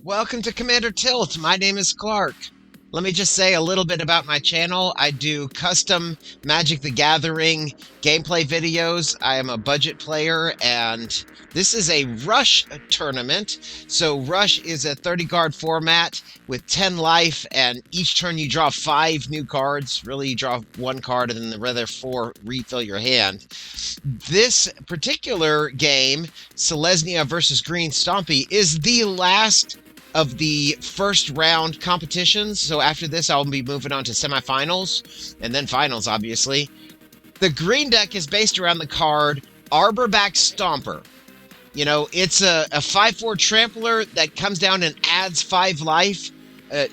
Welcome to Commander Tilt. My name is Clark. Let me just say a little bit about my channel. I do custom Magic the Gathering gameplay videos. I am a budget player, and this is a Rush tournament. So Rush is a 30-card format with 10 life, and each turn you draw 5 new cards. Really, you draw 1 card, and then the other 4 refill your hand. This particular game, Selesnya versus Green Stomp, is the last of the first round competitions. So after this, I'll be moving on to semifinals and then finals, obviously. The green deck is based around the card Arborback Stomper. You know, it's a 5/4 trampler that comes down and adds 5 life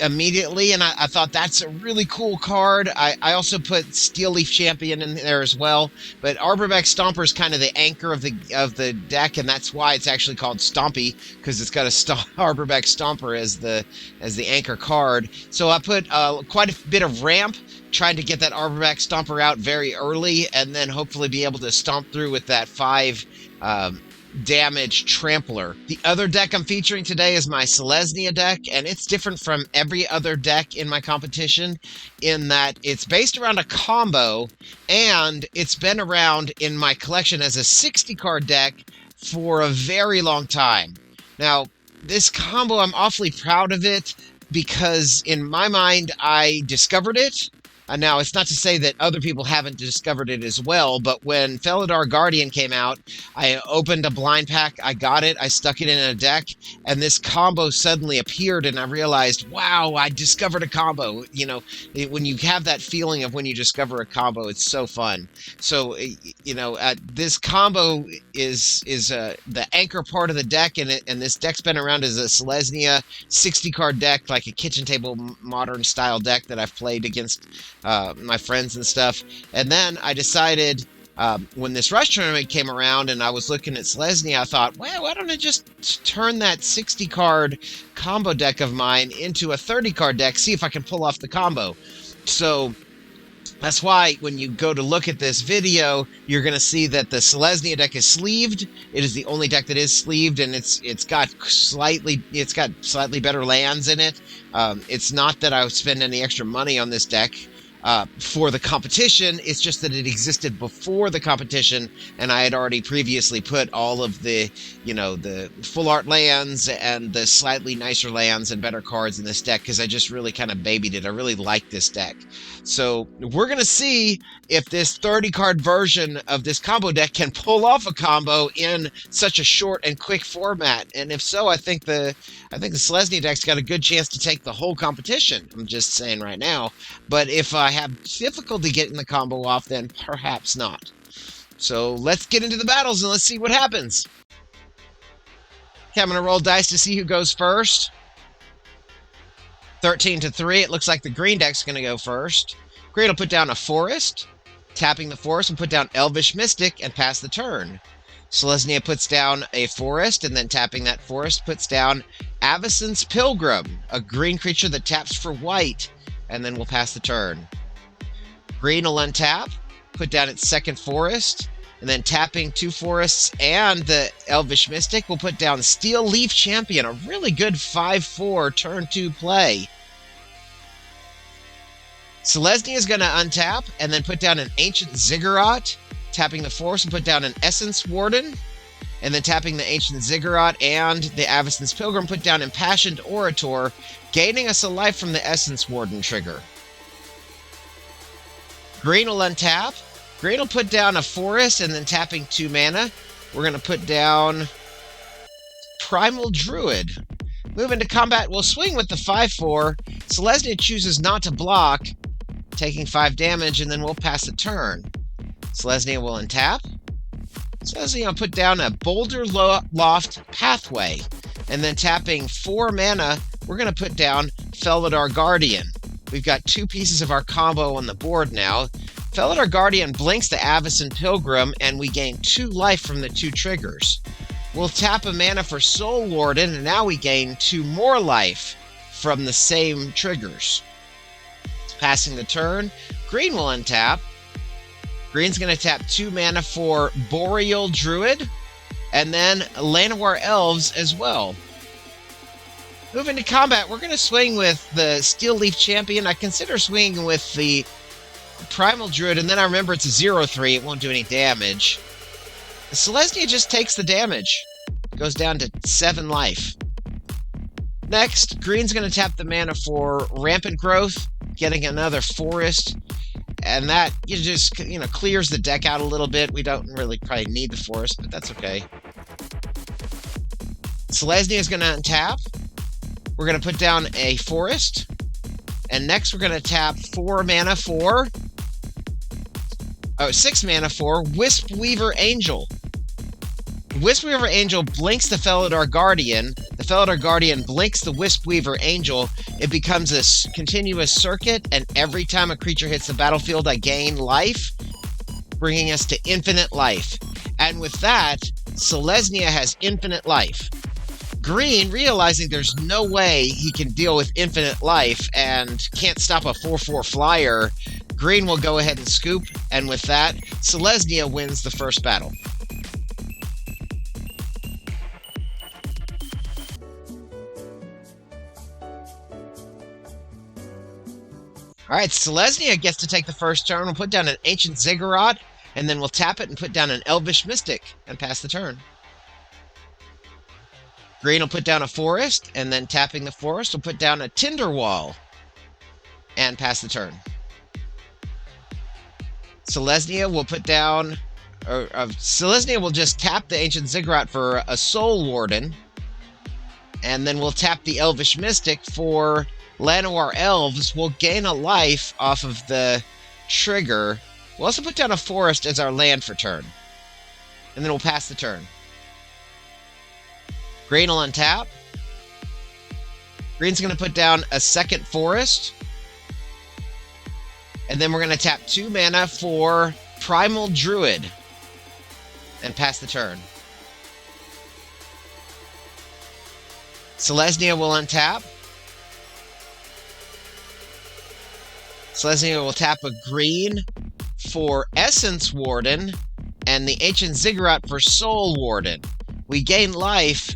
immediately, and I thought that's a really cool card. I also put Steel Leaf Champion in there as well, but Arborback Stomper is kind of the anchor of the deck, and that's why it's actually called Stompy, because it's got a Arborback Stomper as the anchor card. So I put quite a bit of ramp, trying to get that Arborback Stomper out very early, and then hopefully be able to stomp through with that 5 damage trampler. The other deck I'm featuring today is my Selesnya deck, and it's different from every other deck in my competition in that it's based around a combo, and it's been around in my collection as a 60-card deck for a very long time. Now, this combo, I'm awfully proud of it because in my mind, I discovered it. Now, it's not to say that other people haven't discovered it as well, but when Felidar Guardian came out, I opened a blind pack, I got it, I stuck it in a deck, and this combo suddenly appeared, and I realized, wow, I discovered a combo. You know, when you have that feeling of when you discover a combo, it's so fun. So, you know, this combo is the anchor part of the deck, and this deck's been around as a Selesnya 60-card deck, like a kitchen table modern style deck that I've played against my friends and stuff. And then I decided when this Rush tournament came around and I was looking at Selesnya, I thought, well, why don't I just turn that 60-card combo deck of mine into a 30-card deck, see if I can pull off the combo. So that's why when you go to look at this video, you're going to see that the Selesnya deck is sleeved. It is the only deck that is sleeved, and it's got slightly better lands in it. It's not that I would spend any extra money on this deck for the competition. It's just that it existed before the competition, and I had already previously put all of the, you know, the full art lands and the slightly nicer lands and better cards in this deck because I just really kind of babied it. I really like this deck. So we're going to see if this 30-card version of this combo deck can pull off a combo in such a short and quick format. And if so, I think the Selesnya deck's got a good chance to take the whole competition. I'm just saying right now. But if I have difficulty getting the combo off, then perhaps not. So let's get into the battles and let's see what happens. Okay, I'm going to roll dice to see who goes first. 13-3. It looks like the green deck's going to go first. Green will put down a forest. Tapping the forest will put down Elvish Mystic and pass the turn. Selesnya puts down a forest, and then tapping that forest puts down Avacyn's Pilgrim, a green creature that taps for white, and then we'll pass the turn. Green will untap, put down its second forest, and then tapping 2 forests and the Elvish Mystic will put down Steel Leaf Champion, a really good 5/4 turn 2 play. Selesnya is going to untap and then put down an Ancient Ziggurat, tapping the forest and put down an Essence Warden, and then tapping the Ancient Ziggurat and the Avacyn's Pilgrim put down Impassioned Orator, gaining us a life from the Essence Warden trigger. Green will untap. Green will put down a forest, and then tapping 2 mana, we're going to put down Primal Druid. Moving to combat, we'll swing with the 5/4. Selesnya chooses not to block, taking 5 damage, and then we'll pass the turn. Selesnya will untap. Selesnya will put down a Boulder Loft Pathway, and then tapping 4 mana, we're going to put down Felidar Guardian. We've got 2 pieces of our combo on the board now. Felidar Guardian blinks the Avacyn Pilgrim, and we gain 2 life from the 2 triggers. We'll tap a mana for Soul Warden, and now we gain 2 more life from the same triggers. Passing the turn, Green will untap. Green's going to tap 2 mana for Boreal Druid, and then Llanowar Elves as well. Moving to combat, we're going to swing with the Steel Leaf Champion. I consider swinging with the Primal Druid, and then I remember it's a 0-3. It won't do any damage. The Selesnya just takes the damage. Goes down to 7 life. Next, green's going to tap the mana for Rampant Growth, getting another Forest, and that just clears the deck out a little bit. We don't really probably need the Forest, but that's okay. Selesnya is going to untap. We're going to put down a Forest, and next we're going to tap 6 mana for Wisp Weaver Angel. Wisp Weaver Angel blinks the Felidar Guardian. The Felidar Guardian blinks the Wisp Weaver Angel. It becomes a continuous circuit, and every time a creature hits the battlefield, I gain life, bringing us to infinite life. And with that, Selesnya has infinite life. Green, realizing there's no way he can deal with infinite life and can't stop a 4/4 flyer, green will go ahead and scoop, and with that, Selesnya wins the first battle. Alright, Selesnya gets to take the first turn. We'll put down an Ancient Ziggurat, and then we'll tap it and put down an Elvish Mystic and pass the turn. Green will put down a Forest, and then tapping the Forest, we'll put down a Tinderwall and pass the turn. Selesnya will put down... Selesnya will just tap the Ancient Ziggurat for a Soul Warden, and then we'll tap the Elvish Mystic for Llanowar Elves. Will gain a life off of the trigger. We'll also put down a Forest as our land for turn, and then we'll pass the turn. Green will untap. Green's going to put down a second Forest, and then we're going to tap 2 mana for Primal Druid and pass the turn. Selesnya will untap. Selesnya will tap a green for Essence Warden and the Ancient Ziggurat for Soul Warden. We gain life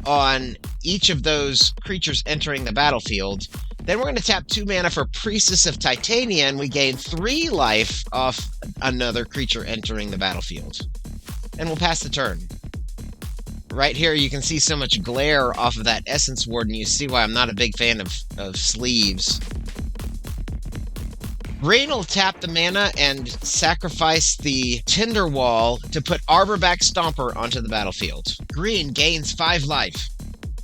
on each of those creatures entering the battlefield. Then we're going to tap 2 mana for Priestess of Titania, and we gain 3 life off another creature entering the battlefield. And we'll pass the turn. Right here, you can see so much glare off of that Essence Warden. You see why I'm not a big fan of sleeves. Green will tap the mana and sacrifice the Tinderwall to put Arborback Stomper onto the battlefield. Green gains 5 life.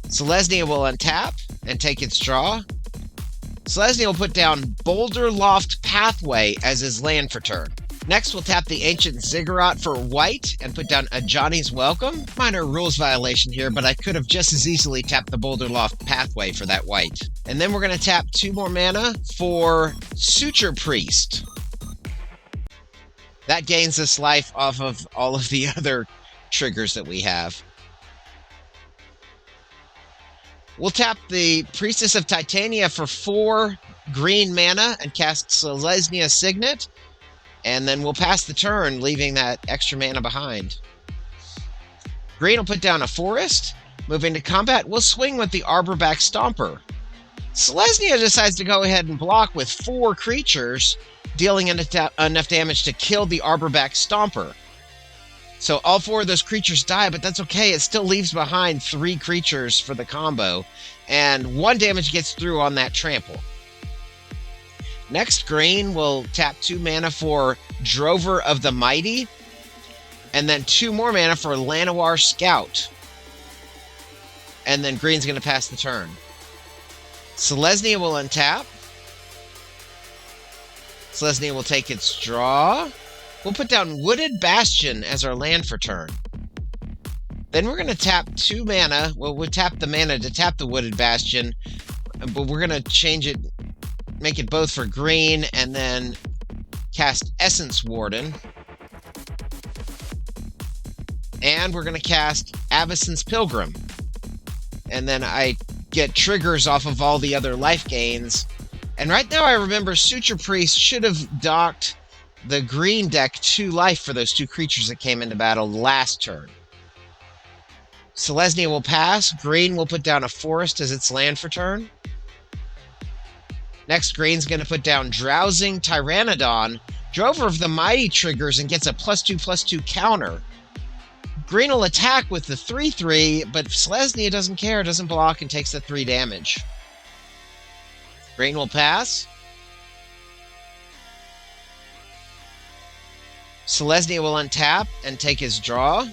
Selesnya will untap and take its draw. Selesnya will put down Boulder Loft Pathway as his land for turn. Next, we'll tap the Ancient Ziggurat for white and put down a Johnny's Welcome. Minor rules violation here, but I could have just as easily tapped the Boulder Loft Pathway for that white. And then we're going to tap 2 more mana for Suture Priest. That gains us life off of all of the other triggers that we have. We'll tap the Priestess of Titania for 4 green mana and cast Selesnya Signet. And then we'll pass the turn, leaving that extra mana behind. Green will put down a Forest. Moving to combat, we'll swing with the Arborback Stomper. Selesnya decides to go ahead and block with 4 creatures, dealing enough damage to kill the Arborback Stomper. So all 4 of those creatures die, but that's okay. It still leaves behind 3 creatures for the combo, and 1 damage gets through on that trample. Next, green will tap 2 mana for Drover of the Mighty, and then 2 more mana for Llanowar Scout. And then green's going to pass the turn. Selesnya will untap. Selesnya will take its draw. We'll put down Wooded Bastion as our land for turn. Then we're going to tap 2 mana. Well, we'll tap the mana to tap the Wooded Bastion, but we're going to change it, make it both for green, and then cast Essence Warden. And we're going to cast Avacyn's Pilgrim. And then I get triggers off of all the other life gains. And right now I remember Suture Priest should have docked the green deck 2 life for those 2 creatures that came into battle last turn. Selesnya will pass. Green will put down a forest as its land for turn. Next, Green's going to put down Drowsing Pteranodon. Drover of the Mighty triggers and gets a +2/+2 counter. Green will attack with the 3/3, but Selesnya doesn't care, doesn't block, and takes the 3 damage. Green will pass. Selesnya will untap and take his draw.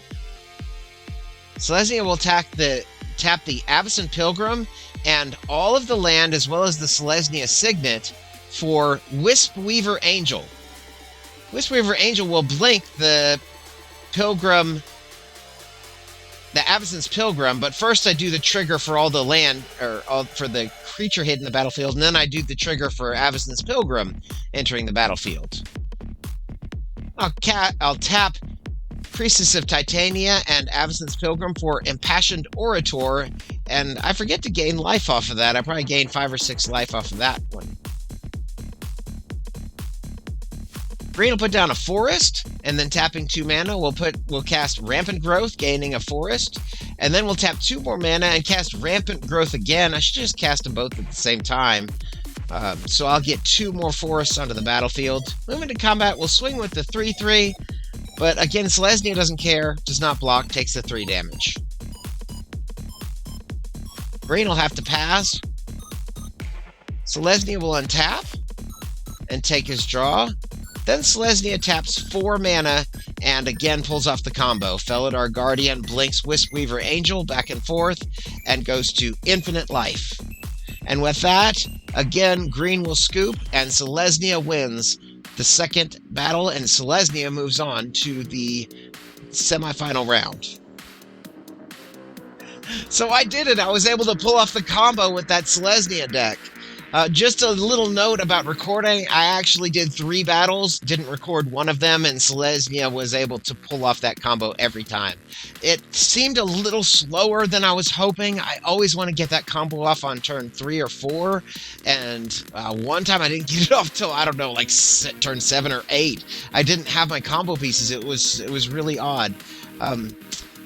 Selesnya will tap the Avacyn Pilgrim and all of the land as well as the Selesnya Signet for Wispweaver Angel. Wispweaver Angel will blink the Pilgrim, the Avacyn's Pilgrim, but first I do the trigger for all the land, or for the creature hit in the battlefield, and then I do the trigger for Avacyn's Pilgrim entering the battlefield. I'll tap Priestess of Titania and Avacyn's Pilgrim for Impassioned Orator, and I forget to gain life off of that. I probably gained 5 or 6 life off of that one. Green will put down a forest, and then tapping 2 mana, we'll cast Rampant Growth, gaining a forest, and then we'll tap 2 more mana and cast Rampant Growth again. I should just cast them both at the same time. So I'll get 2 more forests onto the battlefield. Moving to combat, we'll swing with the 3/3, but again, Selesnya doesn't care, does not block, takes the 3 damage. Green will have to pass. Selesnya will untap and take his draw. Then Selesnya taps 4 mana and again pulls off the combo. Felidar Guardian blinks Wispweaver Angel back and forth and goes to infinite life. And with that, again, Green will scoop and Selesnya wins the second battle, and Selesnya moves on to the semifinal round. So I did it. I was able to pull off the combo with that Selesnya deck. Just a little note about recording. I actually did 3 battles, didn't record one of them, and Selesnya was able to pull off that combo every time. It seemed a little slower than I was hoping. I always want to get that combo off on turn 3 or 4, and one time I didn't get it off till, I don't know, like turn 7 or 8. I didn't have my combo pieces. It was really odd.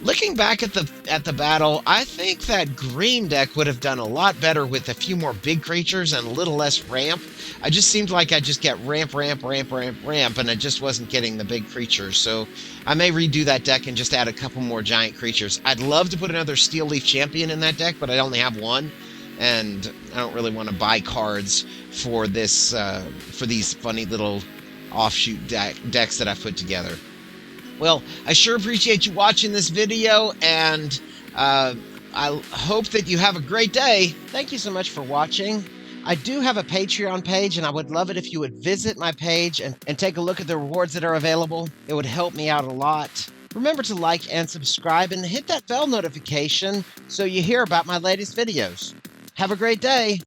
Looking back at the battle, I think that green deck would have done a lot better with a few more big creatures and a little less ramp. I just seemed like I just get ramp, and I just wasn't getting the big creatures. So I may redo that deck and just add a couple more giant creatures. I'd love to put another Steel Leaf Champion in that deck, but I only have 1, and I don't really want to buy cards for this for these funny little offshoot decks that I've put together. Well, I sure appreciate you watching this video, and I hope that you have a great day. Thank you so much for watching. I do have a Patreon page, and I would love it if you would visit my page and take a look at the rewards that are available. It would help me out a lot. Remember to like and subscribe, and hit that bell notification so you hear about my latest videos. Have a great day.